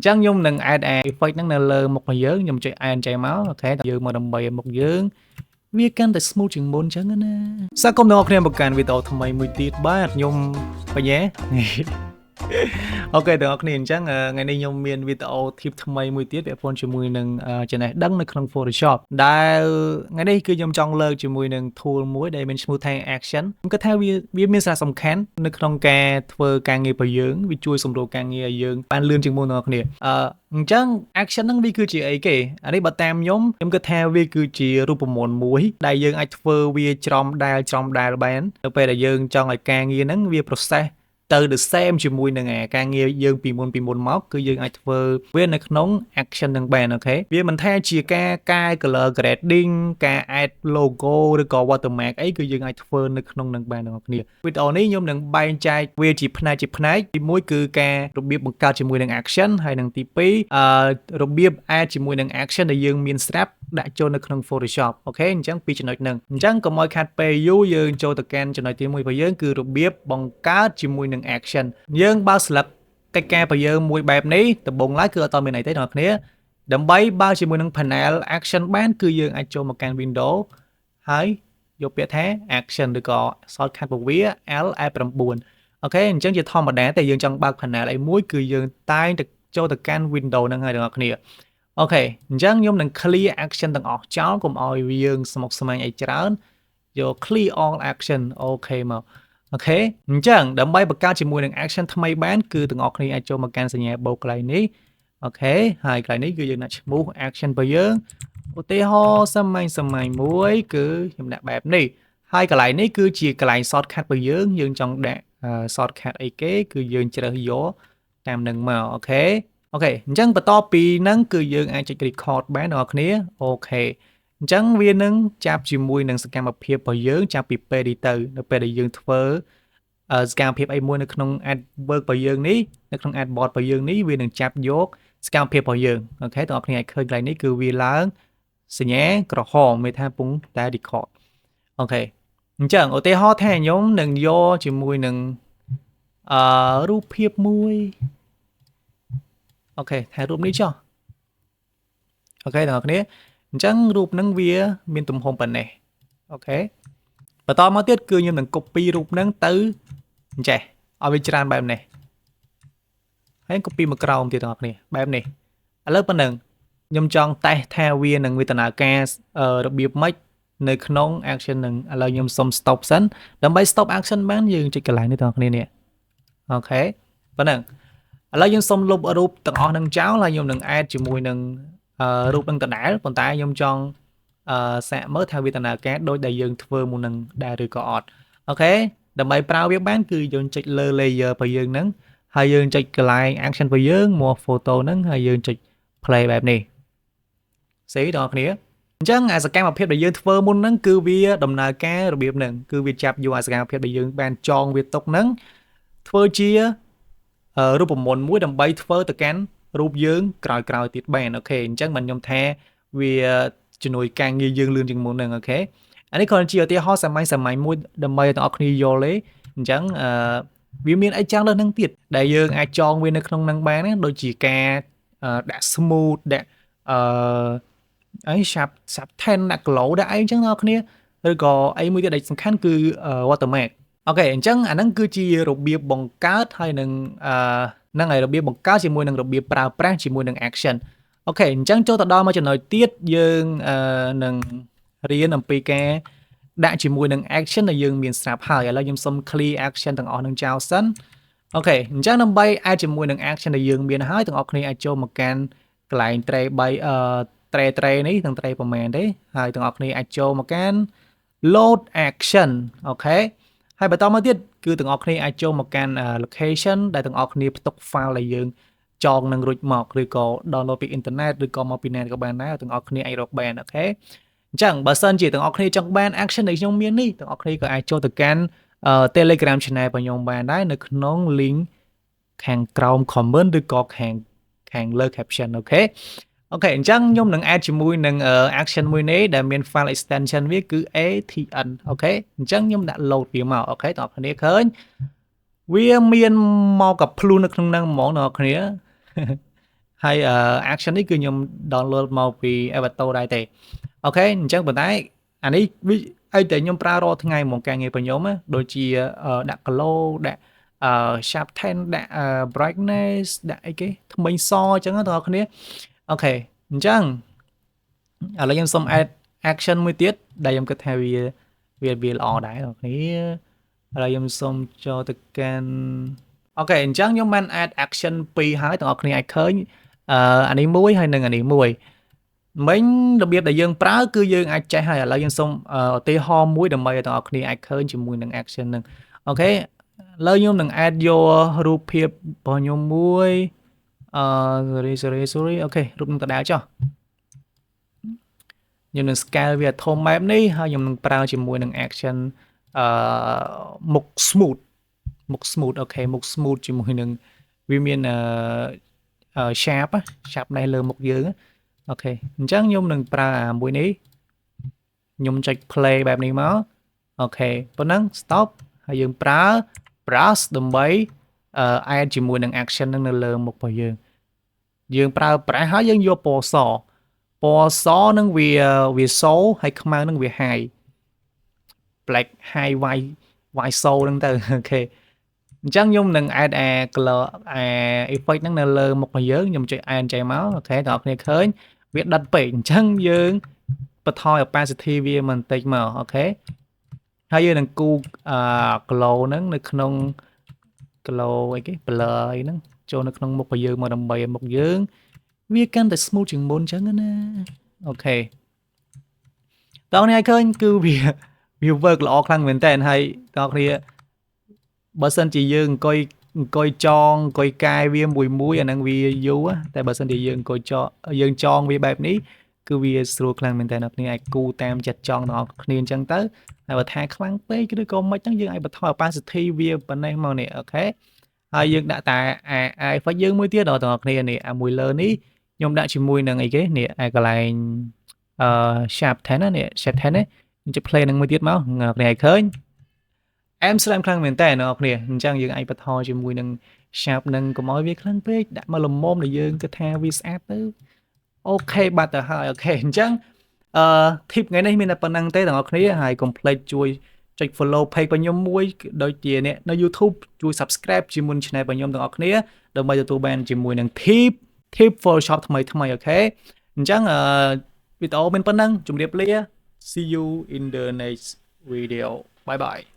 chẳng nhung nâng add effect nâng lơ một mà dướng nhung chạy add chạy máu ok ta dướng mà đầm bày một dướngវាកាន់តែ smooth ជាងមុនចឹងណាសាកុំដល់គ្នាមកកាន់វីដេអូថ្មីមួយទៀតបាទខ្ញុំបញ្ញាអូខេទាំងអស់គ្នាអញ្ចឹងថ្ងៃនេះខ្ញុំមានវីដេអូ tip ថ្មីមួយទៀតពាក់ព័ន្ធជាមួយនឹងចំណេះដឹងនៅក្នុង Photoshop ដែលថ្ងៃនេះគឺខ្ញុំចង់លើកជាមួយនឹង tool មួយដែលមានឈ្មោះថា Action ខ្ញុំគិតថាវាមានសារៈសំខាន់នៅក្នុងការធ្វើការងាររបស់យើងវាជួយសម្រួលការងារឲ្យយើងបានលឿនជាងមុនទាំងអស់គ្នាអញ្ចឹង action ហ្នឹងវាគឺជាអីគេអានេះបើតាមខ្ញុំគិតថាវាគឺជារូបមន្តមួយដែលយើងអាចធ្វើវាច្រំដែលបាននៅពេលដែលយើងចង់ឲ្យការងារហ្នឹងវា process ទៅ the same ជាមួយនឹងការងារយើងពីមុនមកគឺយើងអាចធ្វើវានៅក្នុង action នឹងបានអូខេវាមិនថាជាការកែ color grading ការ add logo ឬក៏ watermark អីគឺយើងអាចធ្វើនៅក្នុងនឹងបានទាំងអស់គ្នាវីដេអូនេះខ្ញុំនឹងបែងចែកវាជាផ្នែកទី1គឺការរបៀបបង្កើតជាមួយនឹង action ហើយនឹងទី2របៀប add ជាមួយនឹង action ដែលយើងមានស្រាប់ដាក់ចូលនៅក្នុង Photoshop អូខេអញ្ចឹងពីរចំណុចហ្នឹងអញ្ចឹងកុំឲ្យខាត់ពេលយូរយើងចូលទៅកាន់ចំណុចទី1របស់យើងគឺរបៀបបង្កើតជាមួយនឹង action យើងបើកស្លឹកកិច្ចការរបស់យើងមួយបែបនេះដំបូងឡើយគឺអត់តមានអីទេអ្នកនរគ្នាដើម្បីបើកជាមួយនឹង panel action បានគឺយើងអាចចូលមកកាន់ window ហើយយកពាក្យថា action ឬក៏ shortcut របស់វា L F9 អូខេអញ្ចឹងជាធម្មតាតែយើងចង់បើក panel អីមួយគឺយើងតែងតែចូលទៅកាន់ window ហ្នឹងហើយអ្នកនរគ្នាអូខេអញ្ចឹងខ្ញុំនឹង clear action ទាំងអស់ចោលកុំឲ្យយើងស្មុគស្មាញអីច្រើនយក clear all action អូខេមកអូខេអញ្ចឹងដើម្បីបង្កើតជាមួយនឹង action ថ្មីបានគឺទាំងអស់គ្នាអាចចូលមកកាន់សញ្ញាបូកកន្លែងនេះអូខេហើយកន្លែងនេះគឺយើងដាក់ឈ្មោះ action របស់យើងឧទាហរណ៍សាមញ្ញមួយគឺខ្ញុំដាក់បែបនេះហើយកន្លែងនេះគឺជាកន្លែង shortcut របស់យើងចង់ដាក់ shortcut អីគេគឺយើងជ្រើសយកតាមនឹងមកអូខេអញ្ចឹងបន្ទាប់ពីហ្នឹងគឺយើងអាចចុច record បានអ្នកនរគ្នាអូខេអញ្ចឹងវានឹងចាប់ជាមួយនឹងសកម្មភាពរបស់យើងចាប់ពីពេលនេះទៅនៅពេលដែលយើងធ្វើសកម្មភាពអីមួយនៅក្នុង adwork របស់យើងនេះនៅក្នុង adboard របស់យើងនេះវានឹងចាប់យកសកម្មភាពរបស់យើងអូខេបងប្អូនអាចឃើញកន្លែងនេះគឺវាឡើងសញ្ញាក្រហមមានថាកំពុងតែ record អូខេអញ្ចឹងឧទាហរណ៍ថាខ្ញុំនឹងយកជាមួយនឹងរូបភាពមួយអូខេថែរូបនេះចុះអូខេបងប្អូនអញ្ចឹងរូបហ្នឹងវាមានទំហំប៉ុណ្ណេះអូខេបន្តមកទៀតគឺខ្ញុំនឹង copy រូបហ្នឹងទៅអញ្ចេះឲ្យវាច្រើនបែបនេះហើយ copy មកក្រោមទៀតបងប្អូនបែបនេះឥឡូវប៉ុណ្ណឹងខ្ញុំចង់តេស្តថាវានឹងវិធានការរបៀបម៉េចនៅក្នុង action នឹងឥឡូវខ្ញុំសុំ stop សិនដើម្បី stop action បានយើងចុចកន្លែងនេះបងប្អូននេះអូខេប៉ុណ្ណឹងឥឡូវយើងសុំលុបរូបទាំងអស់នឹងចោលហើយខ្ញុំនឹង add ជាមួយនឹងរូបនឹងដដែលប៉ុន្តែខ្ញុំចង់សាកមើលថាវាដំណើរការដូចដែលយើងធ្វើមុននឹងដែរឬក៏អត់អូខេដើម្បីប្រើវាបានគឺយើងចុចលើ layer របស់យើងហ្នឹងហើយយើងចុចកន្លែង action របស់យើងមក photo ហ្នឹងហើយយើងចុច play បែបនេះស្អីបងប្អូនអញ្ចឹងអាសកម្មភាពដែលយើងធ្វើមុនហ្នឹងគឺវាដំណើរការរបៀបហ្នឹងគឺវាចាប់យកអាសកម្មភាពដែលយើងបានចងវាទុកហ្នឹងធ្វើជារូបមន្តមួយដើម្បីធ្វើទៅកាន់រូបយើងក្រោយទៀតបានអូខេអញ្ចឹងមិនខ្ញុំថាវាជំនួយការងារយើងលឿនជាងមុនហ្នឹងអូខេអានេះគ្រាន់ជាឧទាហរណ៍សាមញ្ញមួយដើម្បីឲ្យបងប្អូនគ្នាយល់ទេអញ្ចឹងវាមានអីចឹងលើហ្នឹងទៀតដែលយើងអាចចងវានៅក្នុងហ្នឹងបានណាដូចជាការដាក់ smooth ដាក់អី sharp 10 ដាក់ glow ដាក់អីចឹងបងប្អូនគ្នាឬក៏អីមួយទៀតដែលសំខាន់គឺ watermark អូខេអញ្ចឹងអាហ្នឹងគឺជារបៀបបង្កើតហើយនឹងហ្នឹងហើយរបៀបបង្កើតជាមួយនឹងរបៀបប្រើប្រាស់ជាមួយនឹង action អូខេអញ្ចឹងចូលទៅដល់មួយចំណុចទៀតយើងនឹងរៀនអំពីការដាក់ជាមួយនឹង action ដែលយើងមានស្រាប់ហើយឥឡូវខ្ញុំសុំ clear action ទាំងអស់នឹងចោលសិនអូខេអញ្ចឹងដើម្បីអាចជាមួយនឹង action ដែលយើងមានហើយទាំងអស់គ្នាអាចចូលមកកាន់កន្លែង tray នេះទាំង tray ប្រមាណទេហើយទាំងអស់គ្នាអាចចូលមកកាន់ load action អូខេហើយបន្តមកទៀតគឺទាំងអស់គ្នាអាចចូលមកកាន់ location ដែលទាំងអស់គ្នាផ្ទុក file ដែលយើងចងនឹងរួចមកឬក៏ download ពី internet ឬក៏មកពី net ក៏បានដែរទាំងអស់គ្នាអាចរកបានអូខេអញ្ចឹងបើសិនជាទាំងអស់គ្នាចង់បាន action ដែលខ្ញុំមាននេះទាំងអស់គ្នាក៏អាចចូលទៅកាន់ Telegram channel របស់ខ្ញុំបានដែរនៅក្នុង link ខាងក្រោម comment ឬក៏ខាងលើ caption អូខេអញ្ចឹងខ្ញុំនឹង add ជាមួយនឹង action មួយនេះដែលមាន file extension វាគឺ ATN អូខេអញ្ចឹងខ្ញុំដាក់ load វាមកអូខេបងប្អូនឃើញវាមានមកกับ plug នៅក្នុងហ្នឹងហ្មងបងប្អូន ហើយ action នេះគឺខ្ញុំ download មកពី Avatar ដែរទេអូខេអញ្ចឹងប៉ុន្តែអានេះវាអីតែខ្ញុំប្រើរាល់ថ្ងៃហ្មងការងាររបស់ខ្ញុំណាដូចជាដាក់ glow ដាក់sharpen ដាក់ brightness ដាក់អីគេថ្មីសអញ្ចឹងបងប្អូនគ្នាអូខេអញ្ចឹងឥឡូវខ្ញុំសូម add action មួយទៀតដែលខ្ញុំគិតថាវាល្អដែរបងប្អូនគ្នាឥឡូវខ្ញុំសូមចូលទៅកាន់អូខេអញ្ចឹងខ្ញុំបាន add action 2ហើយបងប្អូនគ្នាអាចឃើញអានេះមួយហើយនិងអានេះមួយមិញរបៀបដែលយើងប្រើគឺយើងអាចចេះហើយឥឡូវយើងសូមឧទាហរណ៍មួយដើម្បីឲ្យបងប្អូនគ្នាអាចឃើញជាមួយនឹង action នឹងអូខេឥឡូវខ្ញុំនឹង add យករូបភាពរបស់ខ្ញុំមួយsorry អូខេរូបនឹងដដែលចុះខ្ញុំនឹង scale វាធំបែបនេះហើយខ្ញុំនឹងប្រើជាមួយនឹង action មុខ smooth អូខេមុខ smooth ជាមួយនឹងវាមានsharp នេះលើមុខយើងអូខេអញ្ចឹងខ្ញុំនឹងប្រើមួយនេះខ្ញុំចុច play បែបនេះមកអូខេប៉ុណ្ណឹង stop ហើយយើងប្រើ brush ដើម្បី add ជាមួយនឹង action នឹងនៅលើមុខរបស់យើងប្រើ brush ហើយយើងយកពណ៌សនឹងវាសូហើយខ្មៅនឹងវា high black high white សូនឹងទៅអូខេអញ្ចឹងខ្ញុំនឹង add color effect ហ្នឹងនៅលើមុខរបស់យើងខ្ញុំចុច add ចេញមកអូខេបងប្អូនគ្នាឃើញវាដិតពេកអញ្ចឹងយើងបន្ថយ opacity វាបន្តិចមកអូខេហើយយើងនឹងគូ glow ហ្នឹងនៅក្នុង glow អីគេ blur អីហ្នឹងចូលនៅក្នុងមុខរបស់យើងមកដើម្បីឲ្យមុខយើងវាកាន់តែ smooth ជាងមុនអញ្ចឹងណាអូខេតោះនេះឲ្យឃើញគឺវា work ល្អខ្លាំងមែនតើហើយបងប្អូនគ្នាបើសិនជាយើងអង្គុយចងអង្គុយកែវាមួយអាហ្នឹងវាយូរតែបើសិនជាយើងអង្គុយយើងចងវាបែបនេះគឺវាស្រួលខ្លាំងមែនតើអ្នកគ្នាអាចគូតាមចិត្តចង់ទាំងអស់គ្នាអញ្ចឹងទៅហើយបើថាខ្លាំងពេកឬក៏មិនហ្នឹងយើងអាចបន្ថយ opacity វាប៉ុណ្ណេះមកនេះអូខេហើយយើងដាក់តែ effect យើងមួយទៀតដល់ទាំងអស់គ្នានេះមួយលើនេះខ្ញុំដាក់ជាមួយនឹងអីគេនេះកន្លែងsharp 10ណានេះ sharp 10នេះខ្ញុំจะ play នឹងមួយទៀតមកអ្នកគ្នាឲ្យឃើញស្រាំខ្លាំងមែនតើអ្នកនរគ្នាអញ្ចឹងយើងអាចបន្ថយជាមួយនឹង sharp នឹងកុំឲ្យវាខ្លាំងពេកដាក់មកល្មមដែលយើងគិតថាវាស្អាតទៅអូខេបាត់ទៅហើយអូខេអញ្ចឹងtip ថ្ងៃនេះមានតែប៉ុណ្្នឹងទេអ្នកនរគ្នាហើយកុំភ្លេចជួយចុច follow page របស់ខ្ញុំមួយដូចជាអ្នកនៅ YouTube ជួយ subscribe ជាមួយ channel របស់ខ្ញុំទាំងអស់គ្នាដើម្បីទទួលបានជាមួយនឹង tip Photoshop ថ្មីអូខេអញ្ចឹងវីដេអូមានប៉ុណ្្នឹងជម្រាបលា see you in the next video bye bye